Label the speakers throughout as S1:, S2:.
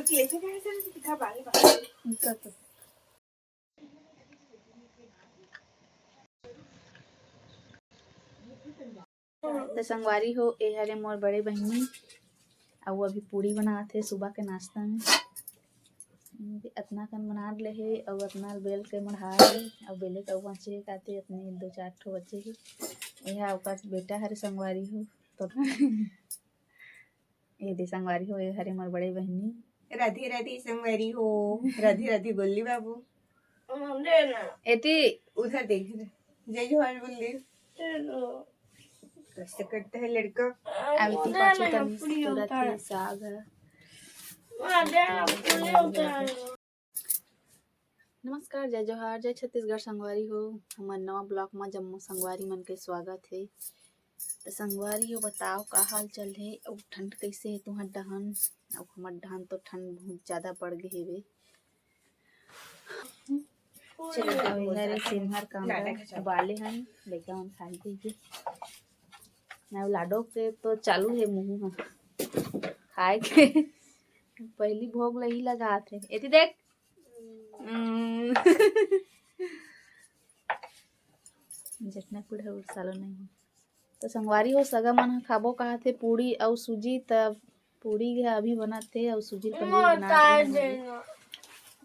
S1: तो संगवारी हो ए हरे मोर बड़े बहिनी और अभी पूड़ी बनाते सुबह के नाश्ता में अतना कन बना ले है और अतना बेल के मढ़ा है और बेले के बचे काते अपने 2-4 ठो बचे है यह ओकर बेटा हरे संगवारी हो तो ये दे संगवारी हो ये हरे मोर बड़े बहिनी
S2: राधे राधे संगवारी हो राधे राधे बोली बाबू
S1: एती
S2: उधर देख जय जोहार बोल दे कैसे करता है लड़का
S1: आविती पाछू तनी तुरंत ही साग है। नमस्कार जय जोहार जय छत्तीसगढ़ संगवारी हो हमार नवा ब्लॉक में जम्मू संगवारी मन के स्वागत है। तो संगवारी हो बताओ का हाल चल है और ठंड कैसे है तुहर डहन और हमार डहन तो ठंड बहुत ज़्यादा बढ़ गई है वे चलो इधर सिमहर कांदा बाले हन लइका मन खाई दीजिए ना लाडो के तो चालू है मुँह खाए के पहली भोग लही लगा थे एती देख जितना कुछ है सालो नहीं तो संगवारी हो सगा मन खाबो कहा थे पूड़ी और सूजी तब पूड़ी अभी बनाते और सूजी पनीर बनाते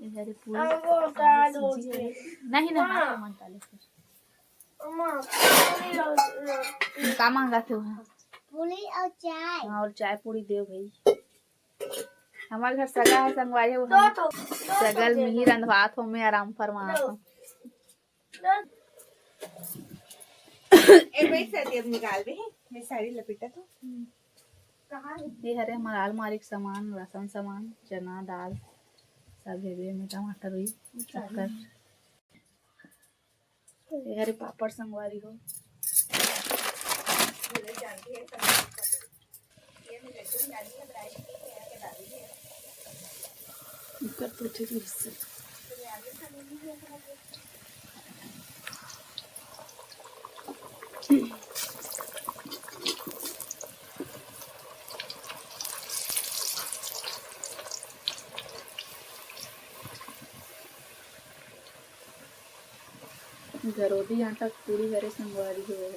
S1: इधर पूड़ी नहीं ना मन ताले का मांगा थे वहाँ
S3: पूरी और
S1: चाय पूड़ी दे भाई हमारे घर सगा है संगवारी हो हम सगल में ही रंधवात हो मैं आराम फरमात हूँ
S2: ए भाई सर्दी अब निकाल दे मैं साड़ी लपेटा तो
S1: ये हरे हमारा अलमारी का सामान राशन सामान चना दाल सब है में टमाटर हुई शक्कर ये हरे पापड़ संगवारी हो कर तो ठीक है गरोदी आटा पूरी हरे संगवारी हो गई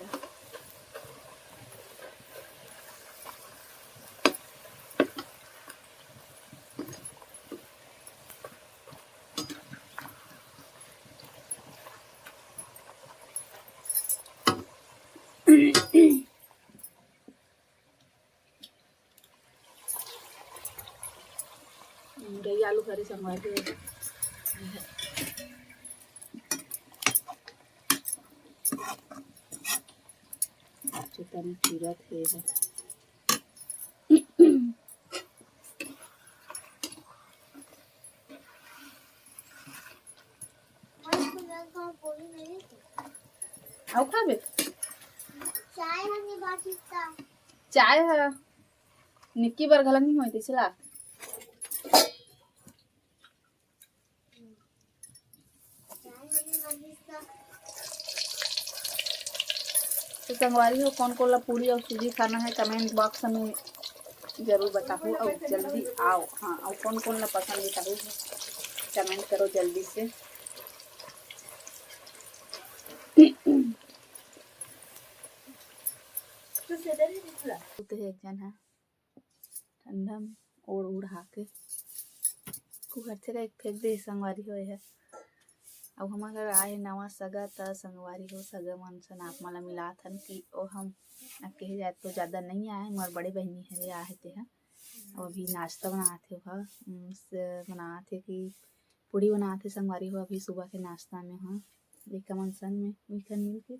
S1: आलू हरे संगवारी हो चिकन चूरा थे आओ खाबे
S3: चाय हनी बाटी का
S1: चाय है निक्की बार गलत नहीं होती चला तो संगवारी हो कौन कौन ला पूड़ी और सूजी खाना है कमेंट बॉक्स में जरूर बताओ और जल्दी आओ हाँ और कौन कौन ला पसंद बताओ कमेंट करो जल्दी से तो एक जन है ठंडा में ओढ़ उड़ा के कुकर से एक फेंक दे संगवारी हो है अब हमारे घर आए नवा सगा था संगवारी हो सगा मन से नाप माला मिला थन कि ओ हम कहे जाए तो ज़्यादा नहीं आए हमारे बड़े बहनी है आए थे हैं और अभी नाश्ता बनाते हो बनाते कि पूड़ी बनाते संगवारी हो अभी सुबह के नाश्ता में हाँ लेका मन सन में मिल के